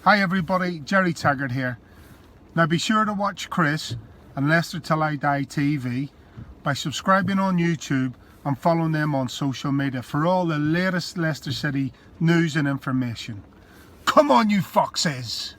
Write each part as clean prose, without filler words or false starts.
Hi everybody, Jerry Taggart here. Now be sure to watch Chris and Leicester Till I Die TV by subscribing on YouTube and following them on social media for all the latest Leicester City news and information. Come on you foxes!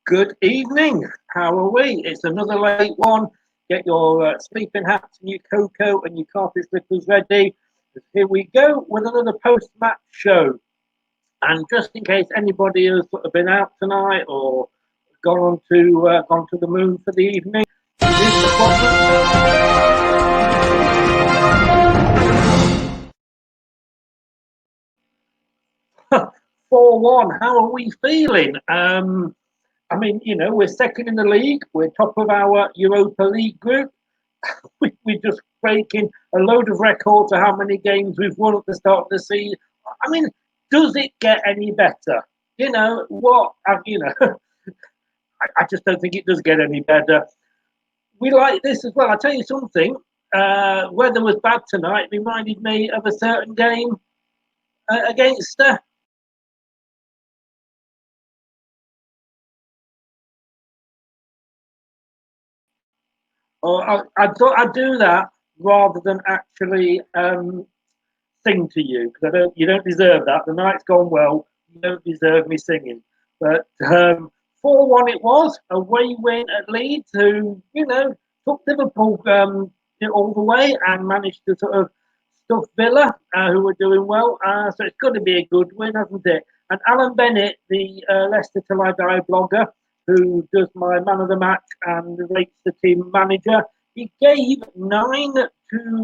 Good evening. How are we? It's another late one. Get your sleeping hats and your cocoa and your carpet slippers ready. Here we go with another post-match show. And just in case anybody has sort of been out tonight or gone to the moon for the evening, here's the problem. 4-1. How are we feeling? I mean, you know, we're second in the league. We're top of our Europa League group. We're just breaking a load of records of how many games we've won at the start of the season. I mean, does it get any better? You know, what? You know, I just don't think it does get any better. We like this as well. I'll tell you something. Weather was bad tonight. It reminded me of a certain game against... I thought I'd do that rather than actually sing to you, because you don't deserve that. The night's gone well. You don't deserve me singing. But 4-1 it was. Away win at Leeds, who, you know, took Liverpool all the way and managed to sort of stuff Villa, who were doing well. So it's going to be a good win, hasn't it? And Alan Bennett, the Leicester Till I Die blogger, who does my man of the match and rates the team manager, he gave 9 to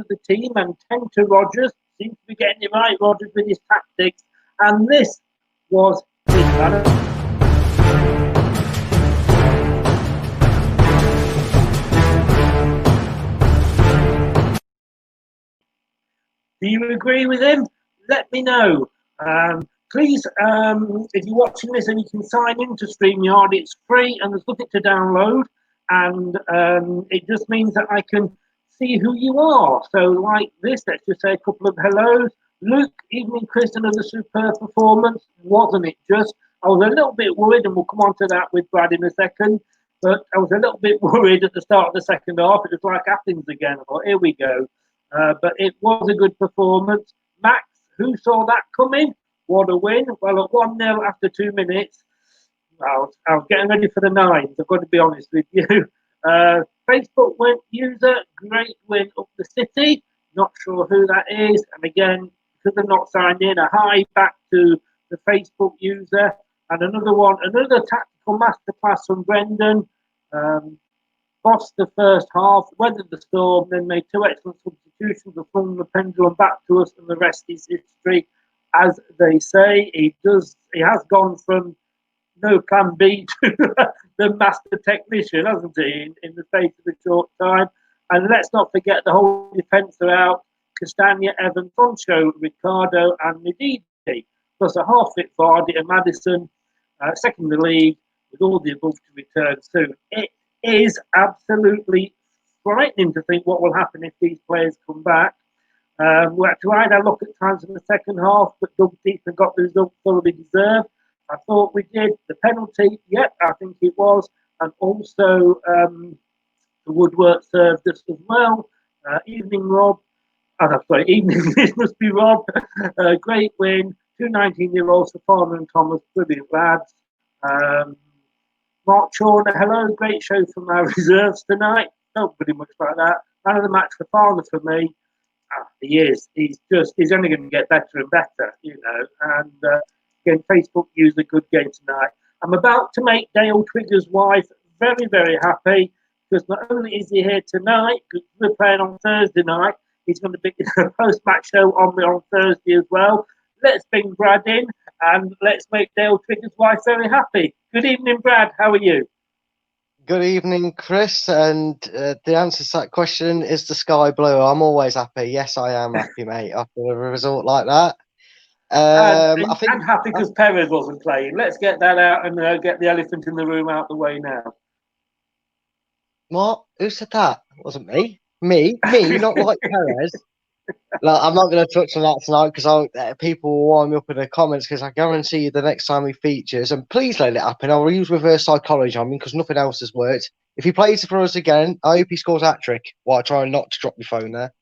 the team and 10 to Rodgers. Seems to be getting it right, Rodgers, with his tactics. And this was his man. Do you agree with him? Let me know. Please, if you're watching this and you can sign into StreamYard, it's free and there's nothing to download. And it just means that I can see who you are. So like this, let's just say a couple of hellos. Luke, evening Chris, another superb performance, wasn't it just? I was a little bit worried, and we'll come on to that with Brad in a second, but I was a little bit worried at the start of the second half. It was like Athens again. I thought, here we go. But it was a good performance. Max, who saw that coming? What a win. Well, at 1-0 after 2 minutes, I was getting ready for the nines, I've got to be honest with you. Facebook went user, great win up the city. Not sure who that is. And again, because they're not signed in, a high back to the Facebook user. And another one, another tactical masterclass from Brendan. Bossed the first half, weathered the storm, then made 2 excellent substitutions and flung the pendulum back to us, and the rest is history. As they say, he has gone from no plan B to the master technician, hasn't he, in the space of a short time. And let's not forget the whole defence are out. Castagna, Evans, Foncho, Ricardo and Ndidi, plus a half-fit Vardy and Maddison, second in the league, with all the above to return soon. It is absolutely frightening to think what will happen if these players come back. We had to either look at times in the second half, but dug deep and got the result fully deserved. I thought we did. The penalty, yep, I think it was. And also the woodwork served us as well. Evening Rob. Oh, no, sorry, evening. This must be Rob. Great win. 2 19-year-olds for Farmer and Thomas. Brilliant lads. Um, Mark Chorner, hello. Great show from our reserves tonight. Not pretty much like that. Man of the match for Farmer for me. He is. He's only going to get better and better, you know. And again, Facebook used a good game tonight. I'm about to make Dale Twigger's wife very, very happy because not only is he here tonight, because we're playing on Thursday night, he's going to be in a post-match show on Thursday as well. Let's bring Brad in and let's make Dale Twigger's wife very happy. Good evening, Brad. How are you? Good evening, Chris. And the answer to that question is the sky blue. I'm always happy. Yes, I am happy, mate, after a result like that. I think I'm happy because Perez wasn't playing. Let's get that out and get the elephant in the room out the way now. what? Who said that? It wasn't me. Me, not like Perez. Like, I'm not going to touch on that tonight because people will wind me up in the comments because I guarantee you the next time he features, and please let it happen, I'll use reverse psychology on him because nothing else has worked. If he plays for us again, I hope he scores a hat-trick while I try not to drop your phone there.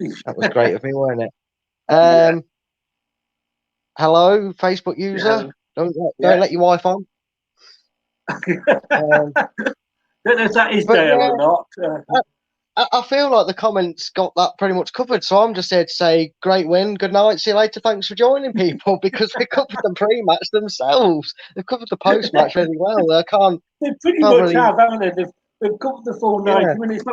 That was great of me, wasn't it? Yeah. Hello, Facebook user. Yeah. Don't let your wife on. Don't know if that is But Dale yeah, or not. I feel like the comments got that pretty much covered. So I'm just here to say, great win, good night, see you later, thanks for joining, people, because they covered the pre-match themselves. They've covered the post-match really well. I can't They pretty can't much believe, have, haven't they? They've covered the full 90 yeah, minutes.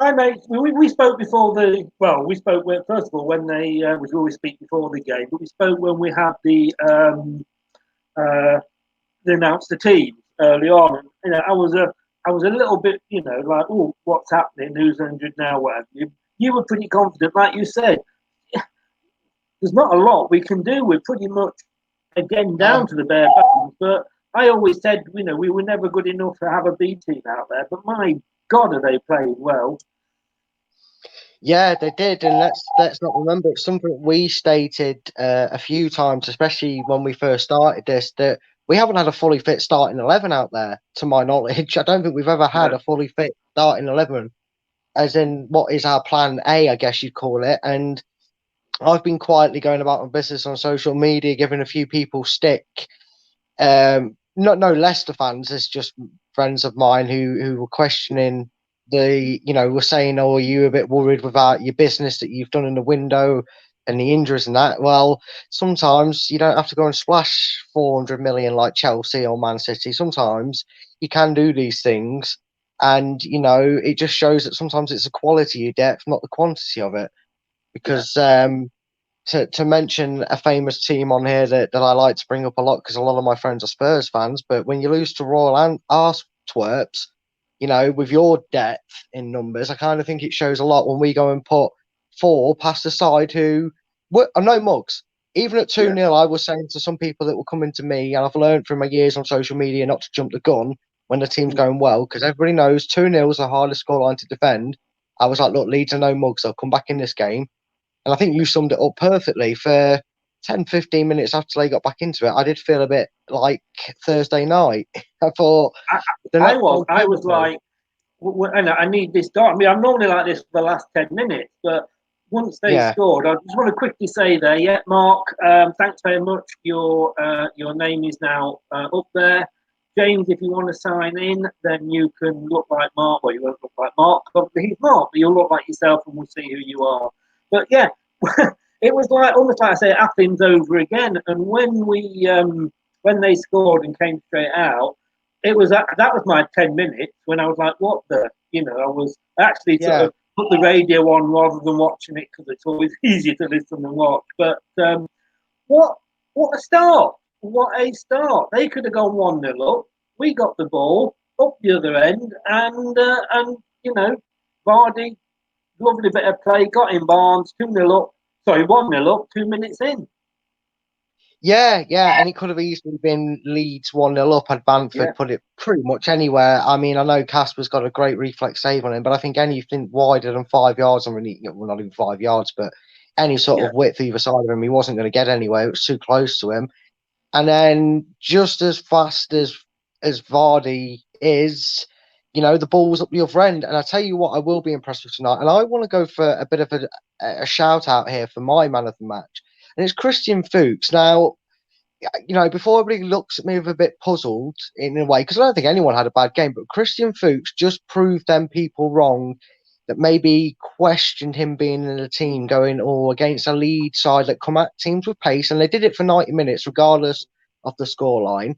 I mean, we spoke before we spoke first of all when we always speak before the game, but we spoke when we had they announced the team early on. And, you know, I was a little bit, you know, like, oh, what's happening? Who's injured now? What have you? You were pretty confident, like you said. There's not a lot we can do. We're pretty much again down to the bare bones. But I always said, you know, we were never good enough to have a B team out there. But my God, are they playing well? yeah, they did, and let's not remember it's something we stated a few times, especially when we first started this, that we haven't had a fully fit starting 11 out there, to my knowledge. I don't think we've ever had No. a fully fit starting 11, as in what is our plan A, I guess you'd call it, and I've been quietly going about my business on social media, giving a few people stick. Not no Leicester fans, it's just friends of mine who were questioning were saying, "Oh, are you a bit worried about your business that you've done in the window and the injuries and that?" Well, sometimes you don't have to go and splash 400 million like Chelsea or Man City. Sometimes you can do these things, and it just shows that sometimes it's the quality of depth, not the quantity of it. Because to mention a famous team on here that I like to bring up a lot because a lot of my friends are Spurs fans, but when you lose to Royal Antwerps, with your depth in numbers, I kind of think it shows a lot when we go and put four past the side who are no mugs. Even at 2-0, I was saying to some people that were coming to me, and I've learned from my years on social media not to jump the gun when the team's going well, because everybody knows 2-0 is the hardest scoreline to defend. I was like, look, Leeds are no mugs. They'll come back in this game. And I think you summed it up perfectly. For 10, 15 minutes after they got back into it, I did feel a bit like Thursday night. I thought I was like, I need this done. I mean, I'm normally like this for the last 10 minutes, but once they scored, I just want to quickly say there, Mark, thanks very much. Your name is now up there. James, if you want to sign in, then you can look like Mark. Well, you won't look like Mark, but he's Mark, but you'll look like yourself and we'll see who you are. But yeah, it was like almost like I say Athens over again. And when they scored and came straight out, it was that was my 10 minutes when I was like, what the, I was actually sort of put the radio on rather than watching it because it's always easier to listen than watch. But what a start! What a start! They could have gone 1-0 up. We got the ball up the other end, and Vardy, lovely bit of play, got in Barnes, 2-0 up. Sorry, 1-0 up, 2 minutes in. Yeah, and it could have easily been Leeds 1-0 up and Bamford put it pretty much anywhere. I mean, I know Casper's got a great reflex save on him, but I think anything wider than 5 yards, well, not even 5 yards, but any sort of width either side of him, he wasn't going to get anywhere. It was too close to him. And then just as fast as Vardy is, the ball's up the other end. And I tell you what, I will be impressed with tonight. And I want to go for a bit of a shout out here for my man of the match. And it's Christian Fuchs. Now, before everybody looks at me with a bit puzzled in a way, because I don't think anyone had a bad game, but Christian Fuchs just proved them people wrong that maybe questioned him being in the team going against a lead side that come at teams with pace, and they did it for 90 minutes regardless of the scoreline.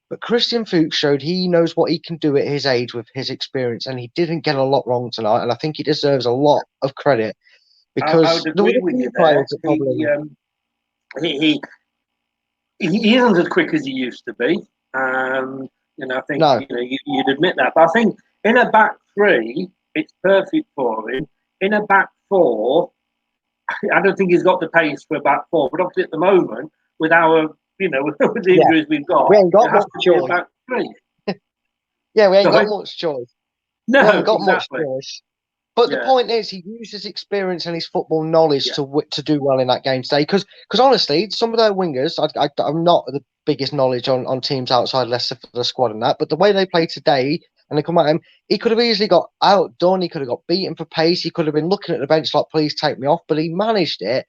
But Christian Fuchs showed he knows what he can do at his age with his experience, and he didn't get a lot wrong tonight, and I think he deserves a lot of credit I because would there were agree a with few you players there. that probably He isn't as quick as he used to be. I think no. you'd admit that. But I think in a back three, it's perfect for him. In a back four, I don't think he's got the pace for a back four. But obviously at the moment, with our with the Yeah, injuries we've got, we ain't got it has much to be a choice. back three. Yeah, we ain't Sorry? got much choice. No, We haven't got much exactly. choice. But the Yeah. point is, he used his experience and his football knowledge Yeah. to do well in that game today. Because honestly, some of their wingers, I'm not the biggest knowledge on teams outside Leicester for the squad and that, but the way they play today and they come at him, he could have easily got outdone. He could have got beaten for pace. He could have been looking at the bench like, please take me off. But he managed it.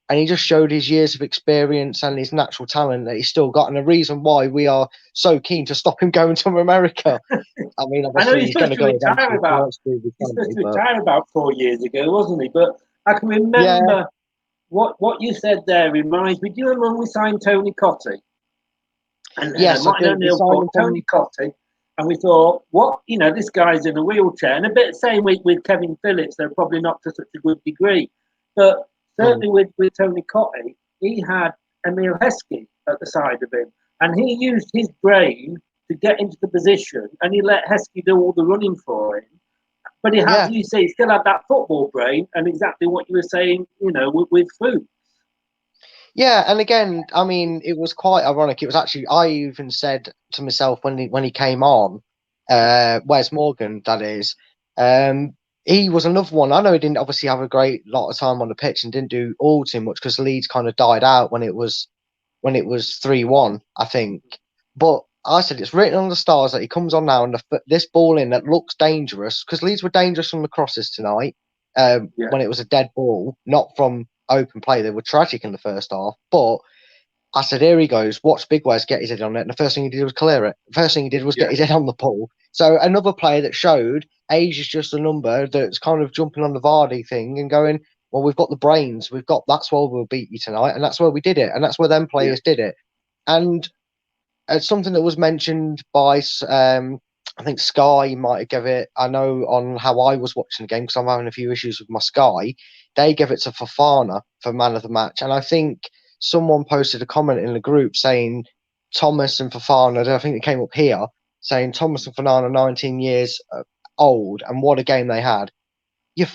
And he just showed his years of experience and his natural talent that he's still got. And the reason why we are so keen to stop him going to America. I mean, I know obviously, he's going to go against his rights to his he's supposed family, to but retire about 4 years ago, wasn't he? But I can yeah, remember what you said there reminds me. Do you remember when we signed Tony Cottee? And yes, I Martin do. We O'Neill signed bought him from Tony Cottee, and we thought, this guy's in a wheelchair, and a bit same with Kevin Phillips, though probably not to such a good degree, but certainly with Tony Cottee, he had Emil Heskey at the side of him, and he used his brain to get into the position, and he let Heskey do all the running for him. But he had, yeah. you say, he still had that football brain, and exactly what you were saying, with Fuchs. Yeah, and again, I mean, it was quite ironic. It was actually I even said to myself when he came on, Wes Morgan, that is, he was another one. I know he didn't obviously have a great lot of time on the pitch and didn't do all too much because Leeds kind of died out when it was 3-1, I think. But I said it's written on the stars that he comes on now and this ball in that looks dangerous because Leeds were dangerous from the crosses tonight. When it was a dead ball, not from open play. They were tragic in the first half. But I said, here he goes. Watch Big Wes get his head on it. And the first thing he did was clear it. The first thing he did was get his head on the ball. So another player that showed age is just a number that's kind of jumping on the Vardy thing and going, well, we've got the brains. That's where we'll beat you tonight. And that's where we did it. And that's where them players did it. And something that was mentioned by I think Sky might have given it. I know on how I was watching the game because I'm having a few issues with my Sky. They gave it to Fofana for man of the match, and I think someone posted a comment in the group saying Thomas and Fofana. I think it came up here saying Thomas and Fofana 19 years old, and what a game they had. You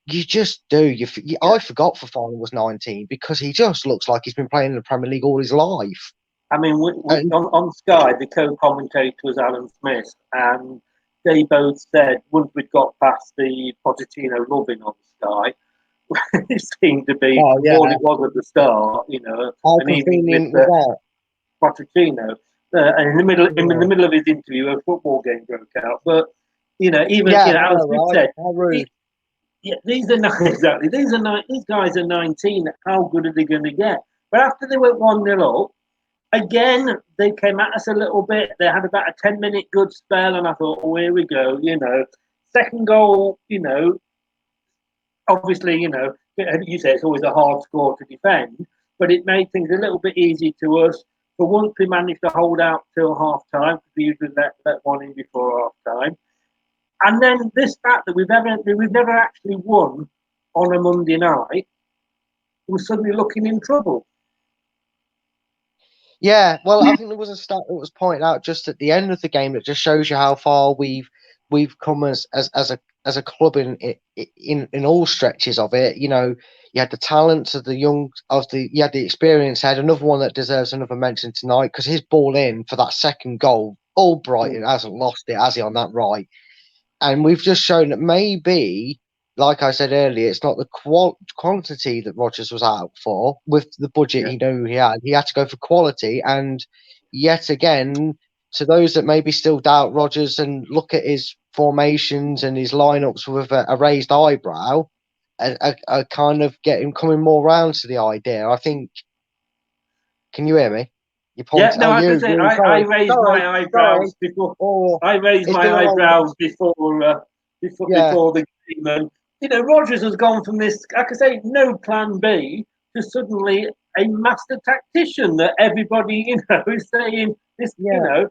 just do. I forgot Fofana was 19 because he just looks like he's been playing in the Premier League all his life. I mean, on Sky, the co-commentator was Alan Smith, and they both said once we'd got past the Pochettino loving on Sky, it seemed to be more than it was at the start, How and even convenient with was Pochettino. And in the middle of his interview, a football game broke out. But Alan Smith said, how rude. these are not exactly. These guys are 19. How good are they going to get? But after they went 1-0 up. Again, they came at us a little bit. They had about a 10-minute good spell, and I thought, oh, here we go. Second goal, obviously, you say it's always a hard score to defend, but it made things a little bit easy to us. For once, we managed to hold out till half time because we usually let one in before half time. And then this fact that we've never actually won on a Monday night, we're suddenly looking in trouble. Yeah, well, I think there was a stat that was pointed out just at the end of the game that just shows you how far we've come as a club in all stretches of it. You had the talent of you had the experience. Had another one that deserves another mention tonight because his ball in for that second goal, Albrighton hasn't lost it, has he, on that right? And we've just shown that maybe like I said earlier, it's not the quantity that Rodgers was out for. With the budget Yeah. he knew he had to go for quality. And yet again, to those that maybe still doubt Rodgers and look at his formations and his lineups with a raised eyebrow, I kind of coming more round to the idea. I think. Can you hear me? You Yeah, point. no, Oh, I was going you, to say, you. I Sorry, raised sorry, my sorry. eyebrows before. Oh, I raised it's my been a long day. eyebrows Yeah, before the game, and Rodgers has gone from this, like I say, no plan B to suddenly a master tactician that everybody is saying this. yeah.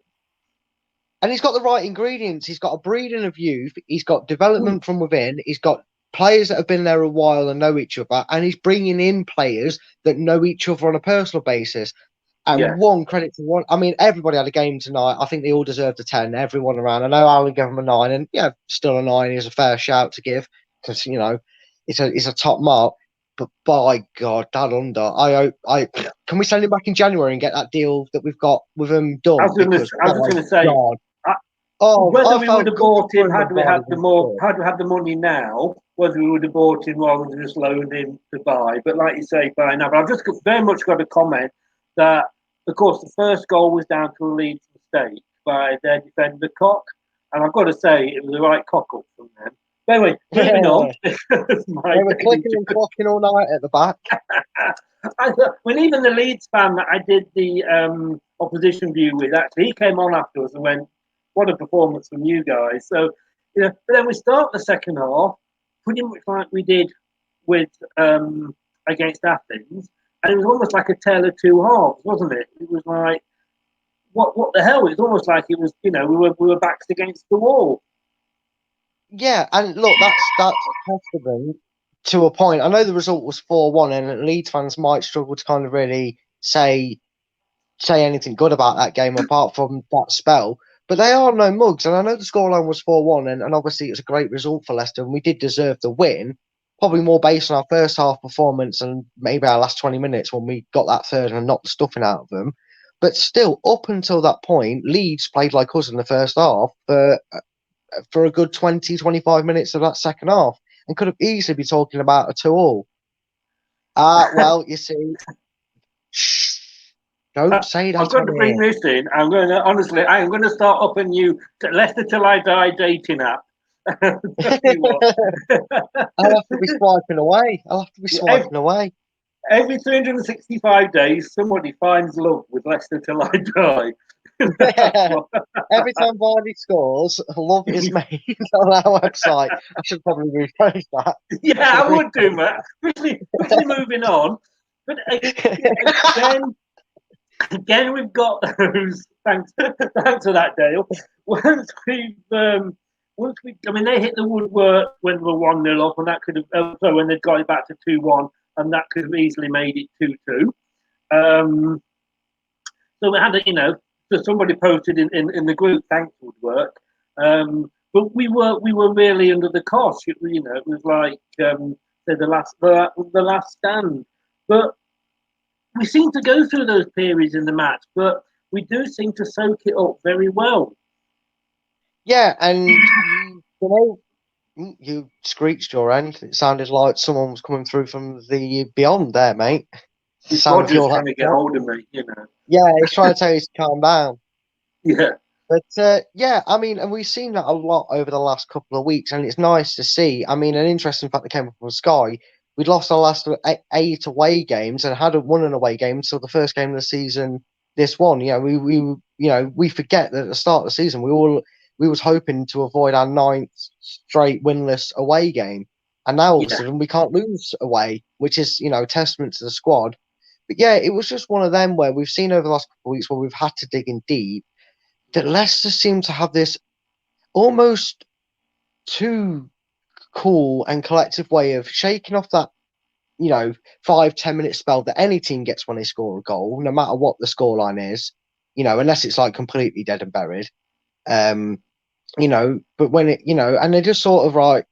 And he's got the right ingredients. He's got a breeding of youth. He's got Mm, development from within. He's got players that have been there a while and know each other. And he's bringing in players that know each other on a personal basis. And yeah, one credit to one. I mean, everybody had a game tonight. I think they all deserved a 10. Everyone around. I know Alan gave them a 9. And yeah, still a 9 is a fair shout to give because, it's a top mark. But by God, that under. Can we send him back in January and get that deal that we've got with him I done? was going to, Because I was by just going to say, God. I, Oh, whether I we would felt have bought him comfortable in the had we had the money now, whether we would have bought him rather than just loaned him to buy. But like you say, buy now. But I've just very much got to comment that, of course, the first goal was down to a Leeds mistake by their defender Cock, and I've got to say it was the right cock up from them. But anyway, moving on. Yeah, they were clicking and clocking all night at the back. When even the Leeds fan that I did the opposition view with, actually, he came on afterwards and went, "What a performance from you guys!" So, but then we start the second half pretty much like we did with against Athens, and it was almost like a tale of two halves, wasn't it? It was like, what the hell? It was almost like it was, we were backs against the wall. Yeah, and look, that's testament to a point. I know the result was 4-1, and Leeds fans might struggle to kind of really say anything good about that game apart from that spell. But they are no mugs, and I know the scoreline was 4-1, and obviously it's a great result for Leicester, and we did deserve the win. Probably more based on our first half performance and maybe our last 20 minutes when we got that third and knocked the stuffing out of them. But still, up until that point, Leeds played like us in the first half for a good 20, 25 minutes of that second half and could have easily been talking about a 2-all. Well, you see, shh, don't say I'm that going on to bring here. this in. I'm going to honestly. I'm going to start up a new Leicester Till I Die dating app. Tell you what. I'll have to be swiping away. I'll have to be every, swiping away. every 365 days, somebody finds love with Leicester Till I Die. That's what. Every time Vardy scores, love is made on our website. I should probably rephrase that. Yeah, I would do, Matt. Quickly moving on. But again, again, we've got those. Thanks for that, Dale. Once we've, I mean, they hit the woodwork when we were 1-0 up, and that could have, so when they got it back to 2-1, and that could have easily made it 2-2. So we had so somebody posted in the group, thanks woodwork. But we were really under the cosh. It was like the last stand. But we seem to go through those periods in the match, but we do seem to soak it up very well. Yeah, and you screeched your end. It sounded like someone was coming through from the beyond there, mate. It's Sound of Roger's your trying to get laptop. hold of me. Yeah, he's trying to tell you to calm down. Yeah. But yeah, I mean, and we've seen that a lot over the last couple of weeks, and it's nice to see. I mean, an interesting fact that came up on Sky: we'd lost our last eight away games and hadn't won an away game until the first game of the season. This one, we forget that at the start of the season we was hoping to avoid our ninth straight winless away game, and now all of a Yeah. sudden we can't lose away, which is testament to the squad. But yeah, it was just one of them where we've seen over the last couple of weeks where we've had to dig in deep that Leicester seem to have this almost too cool and collective way of shaking off that, 5-10 minute spell that any team gets when they score a goal, no matter what the scoreline is, unless it's like completely dead and buried. But when and they just sort of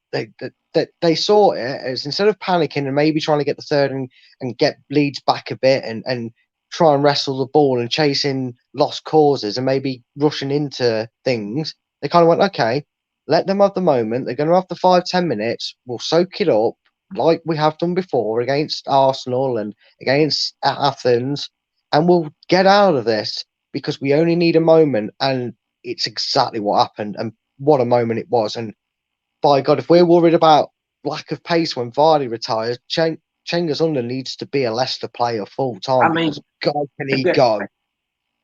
they saw it as instead of panicking and maybe trying to get the third and get Leeds back a bit and try and wrestle the ball and chasing lost causes and maybe rushing into things, they kind of went, okay, Let them have the moment. They're going to have the 5-10 minutes. We'll soak it up like we have done before against Arsenal and against Athens, and we'll get out of this because we only need a moment. And it's exactly what happened, and what a moment it was. And by God, if we're worried about lack of pace when Vardy retires, Cengiz Under needs to be a Leicester player full time. I mean, because God, can he again, go?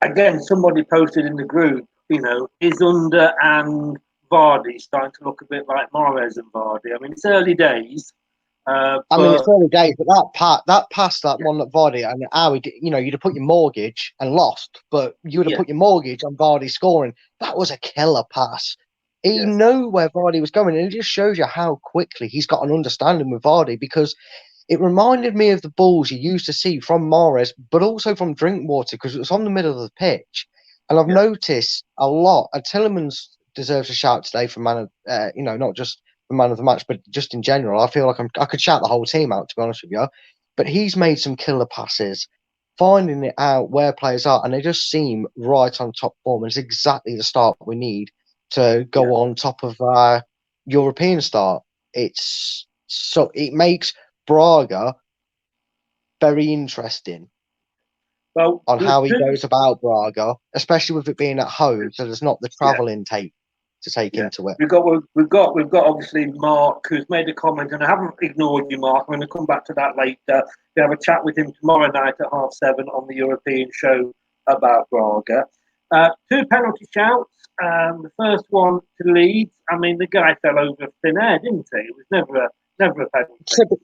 Again, somebody posted in the group, is Under and Vardy starting to look a bit like Mahrez and Vardy. I mean, it's early days. I mean, it's early days, but that pass, that one at Vardy, and how you'd have put your mortgage and lost, but you would have put your mortgage on Vardy scoring. That was a killer pass. He knew where Vardy was going, and it just shows you how quickly he's got an understanding with Vardy, because it reminded me of the balls you used to see from Mahrez, but also from Drinkwater, because it was on the middle of the pitch. And I've noticed a lot. And Tielemans deserves a shout today for man of, not just for man of the match, but just in general. I feel like I could shout the whole team out, to be honest with you. But he's made some killer passes, finding it out where players are, and they just seem right on top form. And it's exactly the start we need to go on top of our European start. It makes Braga very interesting on how he goes about Braga, especially with it being at home, so there's not the travel intake to take into it. We've got obviously Mark, who's made a comment, and I haven't ignored you, Mark. I'm going to come back to that later. We have a chat with him tomorrow night at 7:30 on the European show about Braga. 2 penalty shouts. The first one to Leeds. I mean, the guy fell over thin air, didn't he? It was never a penalty.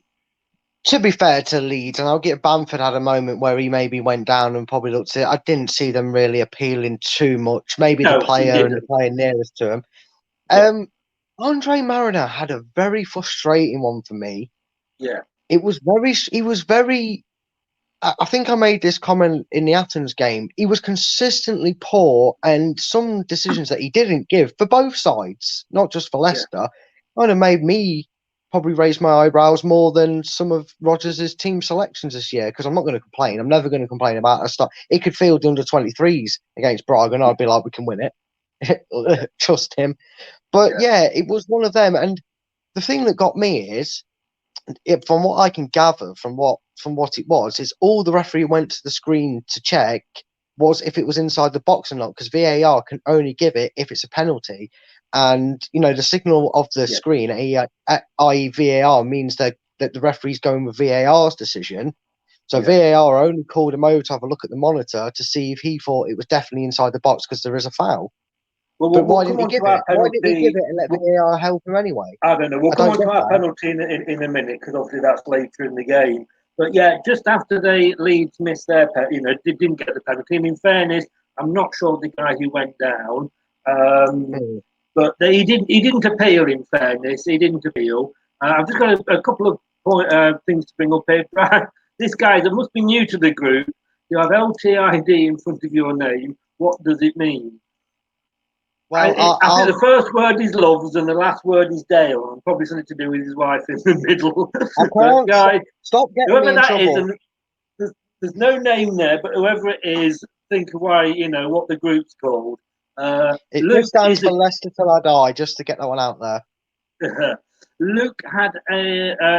To be fair to Leeds, and I'll get Bamford had a moment where he maybe went down and probably looked at it. I didn't see them really appealing too much. Maybe the player and the player nearest to him. Andre Mariner had a very frustrating one for me. Yeah. He was very. I think I made this comment in the Athens game. He was consistently poor, and some decisions that he didn't give for both sides, not just for Leicester, kind of made me probably raise my eyebrows more than some of Rodgers' team selections this year, because I'm not going to complain. I'm never going to complain about a start. He could field the under-23s against Braga, and I'd be like, we can win it. Trust him. But it was one of them. And the thing that got me is, from what I can gather from what it was, is all the referee went to the screen to check was if it was inside the box or not, because VAR can only give it if it's a penalty. And, the signal of the screen, i.e. VAR, means that the referee's going with VAR's decision. So VAR only called him over to have a look at the monitor to see if he thought it was definitely inside the box because there is a foul. But why didn't he give it? Why didn't he give it and let VAR help him anyway? I don't know. We'll come on to our penalty in a minute, because obviously that's later in the game. But just after the Leeds missed their didn't get the penalty. And in fairness, I'm not sure the guy who went down. But he didn't appeal. In fairness, he didn't appeal. I've just got a couple of things to bring up here. This guy that must be new to the group. You have LTID in front of your name. What does it mean? Well, I think the first word is loves and the last word is Dale. And probably something to do with his wife in the middle. Stop getting whoever me in that trouble. Is, there's no name there, but whoever it is, think of why what the group's called. It just stands for Leicester till I die, just to get that one out there. Luke had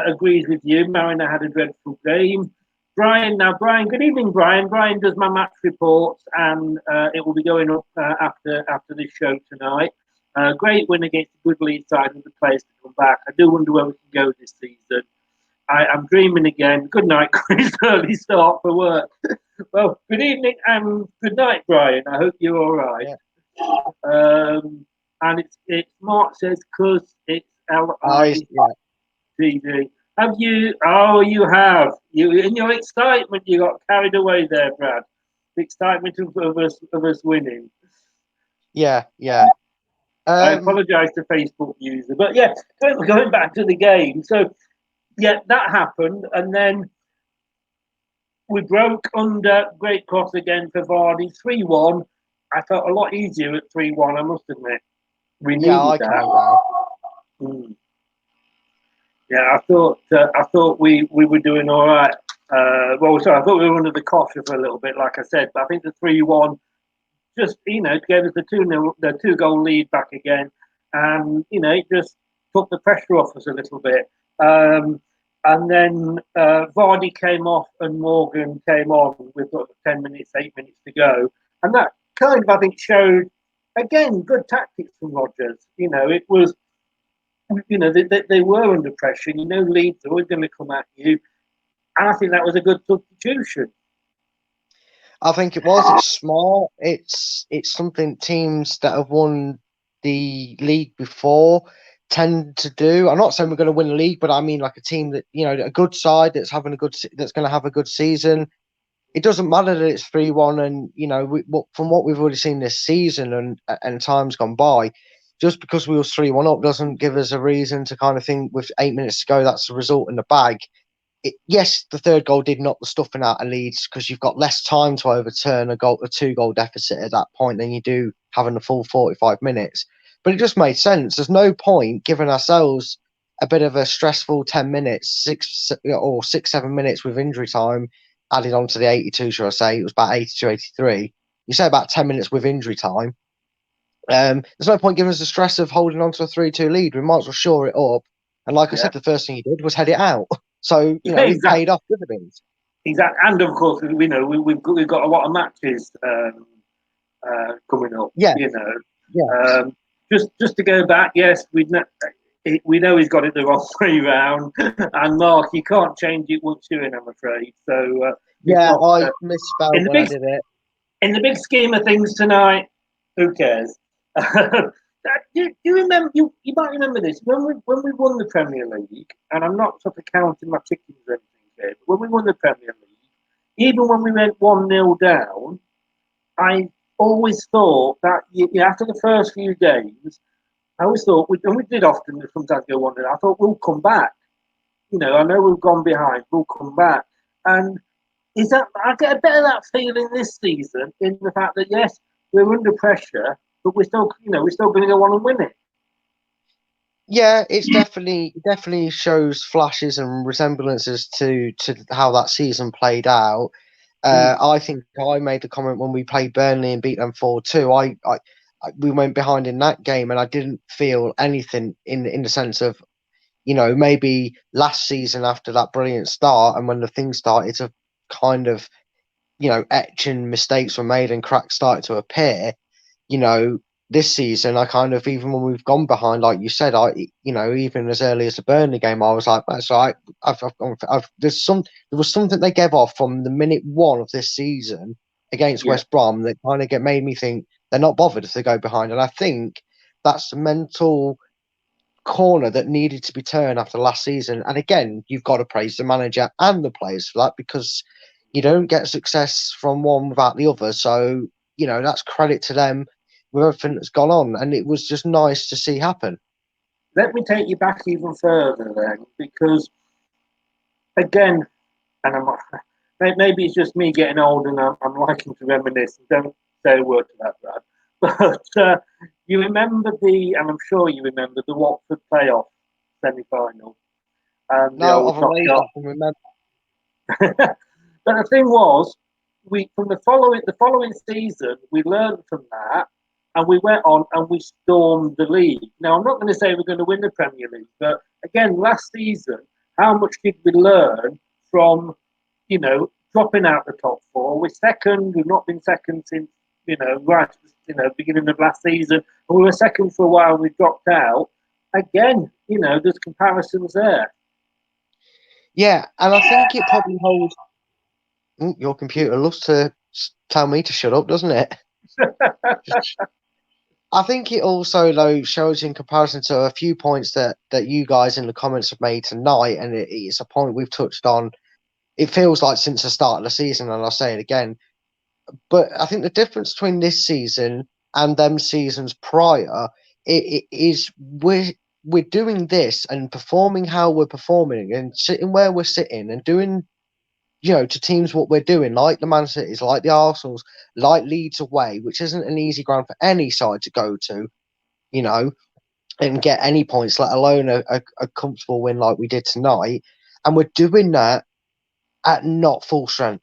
agrees with you. Mariner had a dreadful game. Brian, good evening, Brian. Brian does my match reports, and it will be going up after this show tonight. Great win against a good Leeds side with the players to come back. I do wonder where we can go this season. I'm dreaming again. Good night, Chris. Early start for work. Well, good evening and good night, Brian. I hope you're all right. Yeah. And it's Mark says, because it's LITD. Have you? Oh, you have. You in your excitement, you got carried away there, Brad. The excitement of us winning. Yeah. I apologise to Facebook user, but going back to the game. So, that happened, and then we broke under. Great cross again for Vardy, 3-1. I felt a lot easier at 3-1. I must admit, we needed that. Yeah, I thought we were doing all right. I thought we were under the cosh for a little bit, like I said. But I think the 3-1 just gave us the 2-goal lead back again. and it just took the pressure off us a little bit. And then Vardy came off and Morgan came on with sort of 10 minutes, 8 minutes to go. And that kind of, I think, showed, again, good tactics from Rodgers. It was, they were under pressure. Leeds are always going to come at you. And I think that was a good substitution. I think it was. It's smart. It's something teams that have won the league before tend to do. I'm not saying we're going to win the league, but I mean like a team that a good side that's going to have a good season. It doesn't matter that it's 3-1, and from what we've already seen this season and times gone by, just because we were 3-1 up doesn't give us a reason to kind of think with 8 minutes to go that's the result in the bag. Yes, the third goal did knock the stuffing out of Leeds because you've got less time to overturn a 2-goal deficit at that point than you do having the full 45 minutes. But it just made sense. There's no point giving ourselves a bit of a stressful 10 minutes, 7 minutes with injury time added on to the 82, shall I say. It was about 82, 83. You say about 10 minutes with injury time. There's no point giving us the stress of holding on to a 3-2 lead. We might as well shore it up. And like I said, the first thing he did was head it out. So, it paid off dividends. Exactly. And of course, we've got a lot of matches coming up. Yeah. Just to go back, yes, we know he's got it the wrong way round. And Mark, you can't change it once you're in, I'm afraid. So I misspelled when I did it. In the big scheme of things tonight, who cares? Do you remember? You might remember this when we won the Premier League, and I'm not sort of counting my chickens or anything here, but when we won the Premier League, even when we went 1-0 down, I always thought that after the first few games, I always thought and we did often sometimes go 1-0. I thought we'll come back. I know we've gone behind, we'll come back. And I get a bit of that feeling this season in the fact that yes, we're under pressure, but we're still going to go on and win it. Yeah, it's definitely shows flashes and resemblances to how that season played out. I think I made the comment when we played Burnley and beat them 4-2. We went behind in that game, and I didn't feel anything in the sense of, maybe last season after that brilliant start, and when the thing started to kind of, etching mistakes were made and cracks started to appear. This season, I kind of, even when we've gone behind, like you said, even as early as the Burnley game, I was like, that's right. There was something they gave off from the minute one of this season against West Brom that kind of made me think they're not bothered if they go behind. And I think that's the mental corner that needed to be turned after last season. And again, you've got to praise the manager and the players for that, because you don't get success from one without the other. So, that's credit to them with everything that's gone on, and it was just nice to see happen. Let me take you back even further then, because again, and maybe it's just me getting old and I'm liking to reminisce. Don't say a word to that, Brad. But you remember and I'm sure you remember the Watford playoff semi-final. No, I've always remember. But the thing was, from the following season, we learned from that. And we went on and we stormed the league. Now, I'm not going to say we're going to win the Premier League, but again, last season, how much did we learn from, dropping out the top four? We're second. We've not been second since, beginning of last season. And we were second for a while. We dropped out. Again, there's comparisons there. Yeah, and I think it probably holds. Your computer loves to tell me to shut up, doesn't it? I think it also, though, shows in comparison to a few points that you guys in the comments have made tonight, and it's a point we've touched on. It feels like since the start of the season, and I'll say it again. But I think the difference between this season and them seasons prior is we're doing this and performing how we're performing and sitting where we're sitting and doing, to teams what we're doing, like the Man Cities, like the Arsenals, like Leeds away, which isn't an easy ground for any side to go to, and get any points, let alone a comfortable win like we did tonight. And we're doing that at not full strength.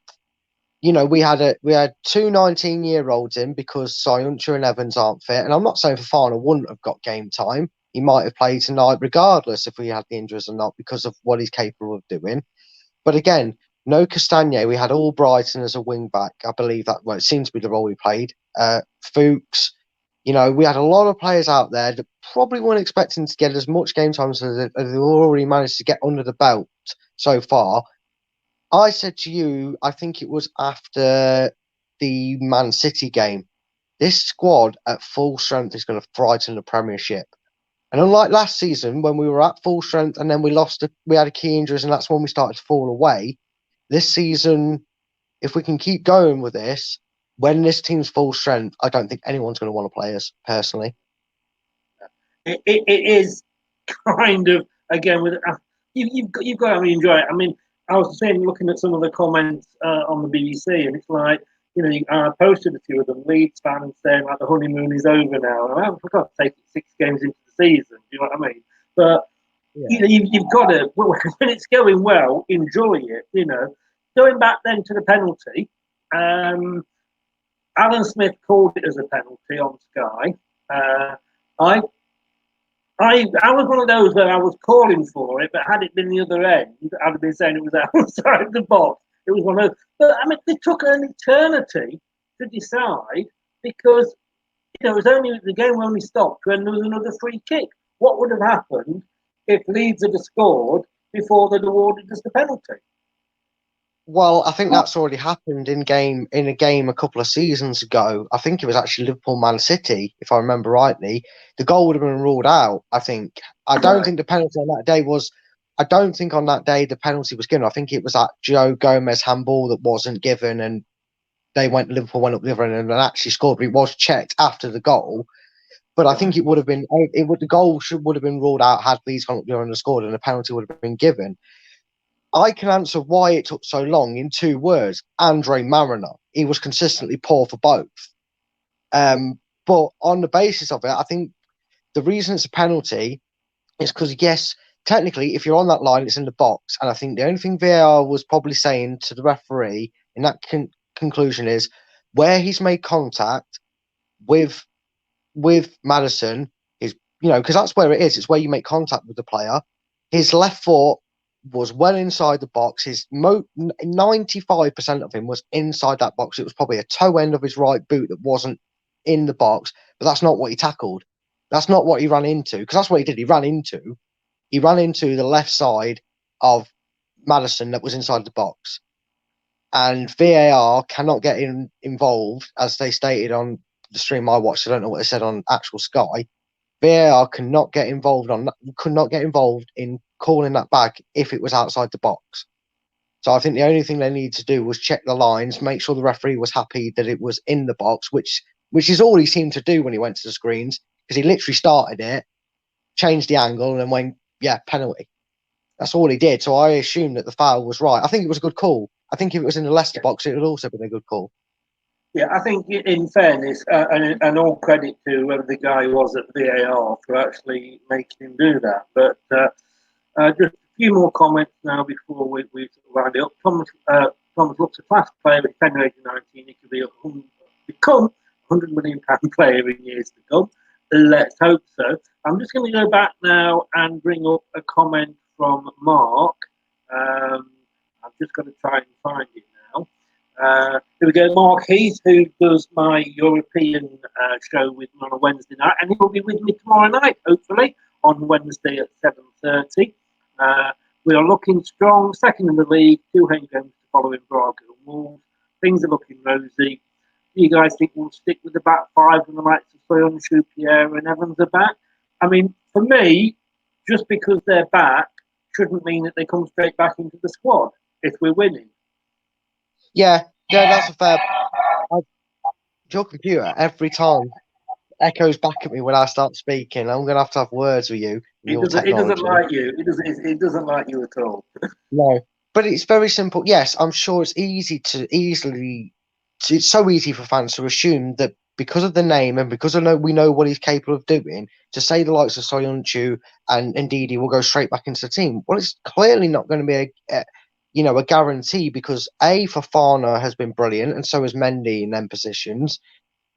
we had two 19-year-olds in because Soyuncu and Evans aren't fit. And I'm not saying Fofana wouldn't have got game time. He might have played tonight regardless if we had the injuries or not because of what he's capable of doing. But again, no Castagne. We had Albrighton as a wing back. I believe that, well, it seems to be the role he played. Fuchs. We had a lot of players out there that probably weren't expecting to get as much game time as they already managed to get under the belt so far. I said to you, I think it was after the Man City game, this squad at full strength is going to frighten the Premiership. And unlike last season, when we were at full strength and then we had a key injuries and that's when we started to fall away. This season, if we can keep going with this, when this team's full strength, I don't think anyone's going to want to play us, personally. It is kind of, again, with you've got to enjoy it. I mean, I was saying, looking at some of the comments on the BBC, and it's like, I posted a few of them, Leeds fans saying like the honeymoon is over now. And I've got to take it 6 games into the season. Do you know what I mean? But you've got to, when it's going well, enjoy it. Going back then to the penalty, Alan Smith called it as a penalty on Sky. I was one of those where I was calling for it, but had it been the other end, I'd have been saying it was outside the box. It was one of those. But I mean, it took an eternity to decide because it was only the game only stopped when there was another free kick. What would have happened if Leeds had scored before they'd awarded us the penalty? Well, I think that's already happened in a game a couple of seasons ago. I think it was actually Liverpool Man City, if I remember rightly. The goal would have been ruled out, I think. I don't think the penalty on that day was I don't think on that day the penalty was given. I think it was that Joe Gomez handball that wasn't given and Liverpool went up the other end and actually scored, but it was checked after the goal. But I think it would have been the goal would have been ruled out had Leeds gone up the other end and scored and the penalty would have been given. I can answer why it took so long in 2 words. Andre Mariner. He was consistently poor for both. But on the basis of it, I think the reason it's a penalty is because, yes, technically, if you're on that line, it's in the box. And I think the only thing VAR was probably saying to the referee in that conclusion is where he's made contact with Maddison is, because that's where it is. It's where you make contact with the player. His left foot was well inside the box. His 95% of him was inside that box. It was probably a toe end of his right boot that wasn't in the box, but that's not what he tackled. That's not what he ran into, because that's what he did. He ran into the left side of Maddison that was inside the box. And VAR cannot get involved, as they stated on the stream I watched. I don't know what they said on actual Sky. VAR could not get involved in calling that back if it was outside the box. So I think the only thing they needed to do was check the lines, make sure the referee was happy that it was in the box, which is all he seemed to do when he went to the screens, because he literally started it, changed the angle, and then went, penalty. That's all he did. So I assumed that the foul was right. I think it was a good call. I think if it was in the Leicester box, it would also been a good call. Yeah, I think in fairness, and all credit to whoever the guy was at VAR for actually making him do that. But just a few more comments now before we round it up. Thomas looks a class player at tender age of 19. He could become £100 million player in years to come. Let's hope so. I'm just going to go back now and bring up a comment from Mark. I'm just going to try and find it now. Here we go, Mark Heath, who does my European show with me on a Wednesday night, and he will be with me tomorrow night, hopefully, on Wednesday at 7:30. We are looking strong, second in the league, 2 home games to follow in Braga and Wolves. Things are looking rosy. Do you guys think we'll stick with the back 5 and the likes of Soyuncu, Pierre and Evans are back? I mean, for me, just because they're back shouldn't mean that they come straight back into the squad if we're winning. Yeah, that's a fair. Your computer every time echoes back at me when I start speaking. I'm going to have words with you. It doesn't like you. It doesn't like you at all. No, but it's very simple. Yes, I'm sure it's it's so easy for fans to assume that because of the name and because we know what he's capable of doing, to say the likes of Soyuncu and indeed he will go straight back into the team. Well, it's clearly not going to be a guarantee because Fofana has been brilliant and so has Mendy in them positions.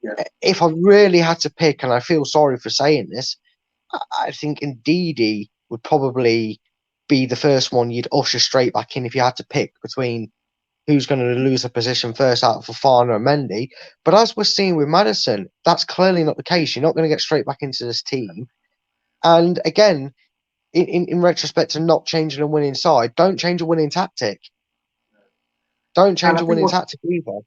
Yeah. If I really had to pick, and I feel sorry for saying this, I think Ndidi would probably be the first one you'd usher straight back in if you had to pick between who's going to lose a position first out of Fofana and Mendy. But as we're seeing with Maddison, that's clearly not the case. You're not going to get straight back into this team. And again, in retrospect to not changing a winning side, don't change a winning tactic. Don't change a winning tactic either.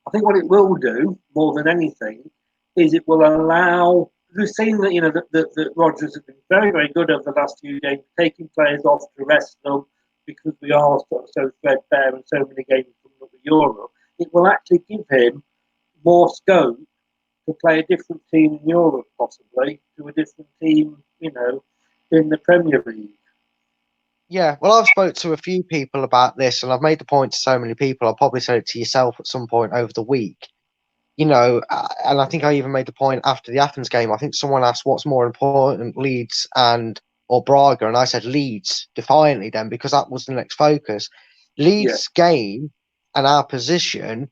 I think what it will do more than anything is it will allow. We've seen that that Rodgers has been very, very good over the last few games, taking players off to rest them because we are so threadbare and so many games coming up with Europe. It will actually give him more scope to play a different team in Europe, possibly to a different team, in the Premier League. Yeah, well, I've spoke to a few people about this, and I've made the point to so many people. I'll probably say it to yourself at some point over the week. And I think I even made the point after the Athens game. I think someone asked what's more important, Leeds or Braga, and I said Leeds defiantly then because that was the next focus. Leeds' game and our position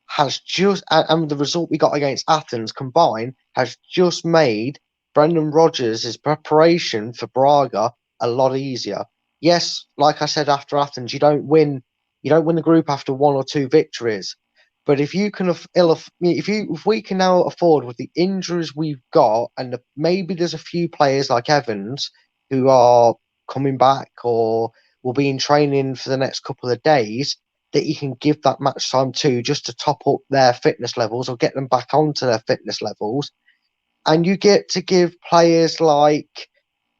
has just, and the result we got against Athens combined has just made Brendan Rodgers' preparation for Braga a lot easier. Yes, like I said after Athens, you don't win the group after one or two victories. But if you can, if we can now afford with the injuries we've got, and maybe there's a few players like Evans who are coming back or will be in training for the next couple of days, that you can give that match time to just to top up their fitness levels or get them back onto their fitness levels. And you get to give players like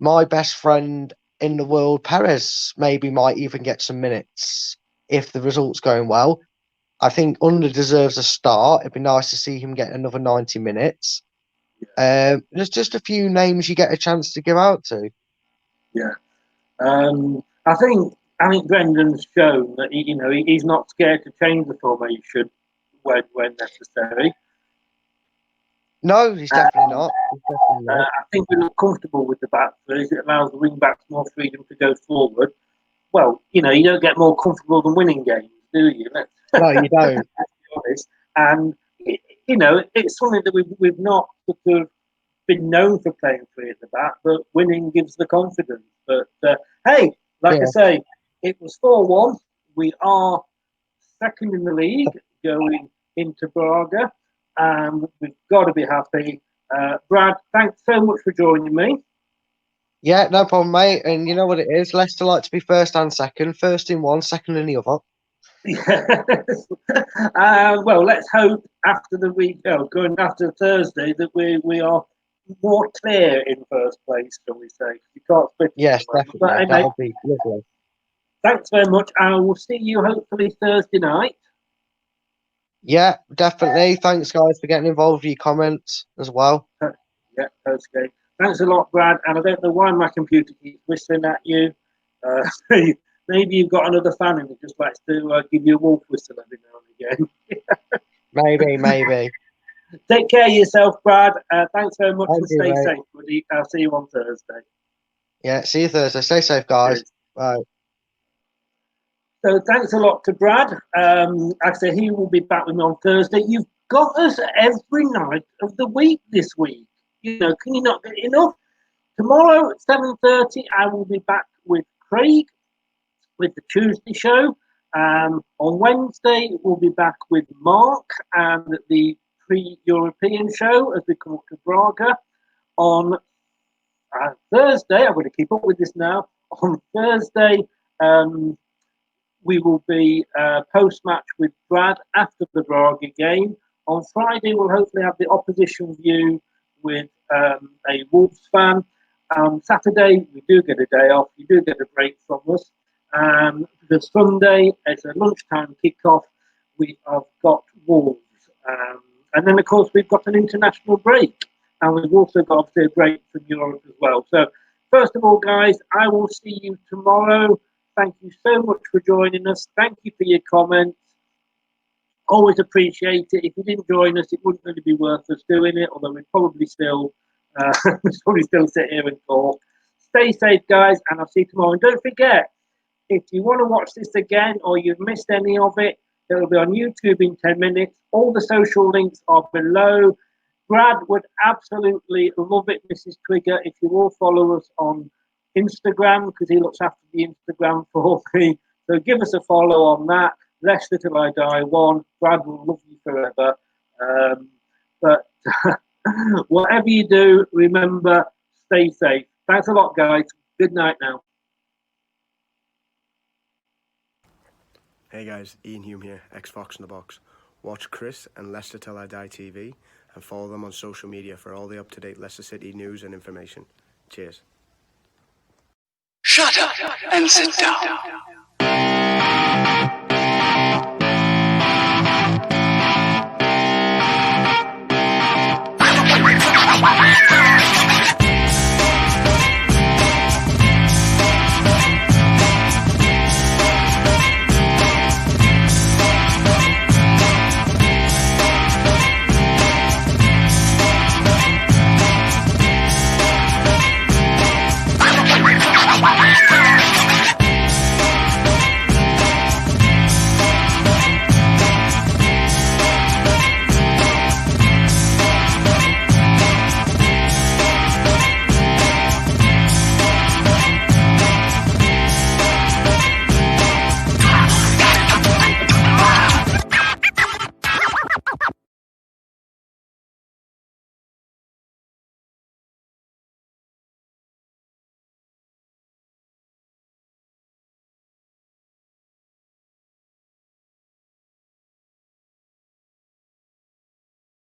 my best friend in the world, Perez, maybe might even get some minutes if the result's going well. I think Under deserves a start. It'd be nice to see him get another 90 minutes. There's just a few names you get a chance to give out to. Yeah. I think Brendan's shown that he's not scared to change the formation when necessary. No, he's definitely not. I think we look comfortable with the back three. It allows the wing backs more freedom to go forward. Well, you don't get more comfortable than winning games, do you? No, you don't. Let's be honest. And it's something that we've not sort of been known for playing three at the back, but winning gives the confidence. But hey, I say, it was 4-1. We are second in the league going into Braga, and we've got to be happy. Brad, thanks so much for joining me. Yeah, no problem, mate. And you know what it is? Leicester like to be first and second. First in one, second in the other. Yes. Well, let's hope after the week, going after Thursday, that we are more clear in first place, shall we say? You can't split. Yes, definitely. But, anyway, that would be lovely. Thanks very much. I will see you hopefully Thursday night. Yeah, definitely. Thanks, guys, for getting involved with your comments as well. Yeah, okay. Thanks a lot, Brad. And I don't know why my computer keeps whistling at you. Maybe you've got another fan and it just likes to give you a wolf whistle every now and again. maybe. Take care of yourself, Brad. Thanks very much and stay safe, buddy. I'll see you on Thursday. Yeah, see you Thursday. Stay safe, guys. Cheers. Bye. So thanks a lot to Brad. Like I say, he will be back with me on Thursday. You've got us every night of the week this week. Can you not get enough? Tomorrow at 7:30, I will be back with Craig with the Tuesday show. On Wednesday, we'll be back with Mark and the pre-European show as we come up to Braga. On Thursday, I'm going to keep up with this now. On Thursday, we will be post-match with Brad after the Braga game. On Friday, we'll hopefully have the opposition view with a Wolves fan. Saturday, we do get a day off. You do get a break from us. The Sunday, it's a lunchtime kickoff. We have got Wolves. And then, of course, we've got an international break. And we've also got a break from Europe as well. So, first of all, guys, I will see you tomorrow. Thank you so much for joining us. Thank you for your comments. Always appreciate it. If you didn't join us, it wouldn't really be worth us doing it, although we'd probably still sit here and talk. Stay safe, guys, and I'll see you tomorrow. And don't forget, If you want to watch this again or you've missed any of it, it will be on YouTube in 10 minutes. All the social links are below. Brad would absolutely love it, Mrs. Twigger, if you all follow us on Instagram, because he looks after the Instagram for me. So give us a follow on that. Leicester Till I Die 1. Brad will love you forever. But whatever you do, remember, stay safe. Thanks a lot, guys. Good night now. Hey guys, Ian Hume here, ex-Fox in the Box. Watch Chris and Leicester Till I Die TV and follow them on social media for all the up-to-date Leicester City news and information. Cheers. Shut up and sit down.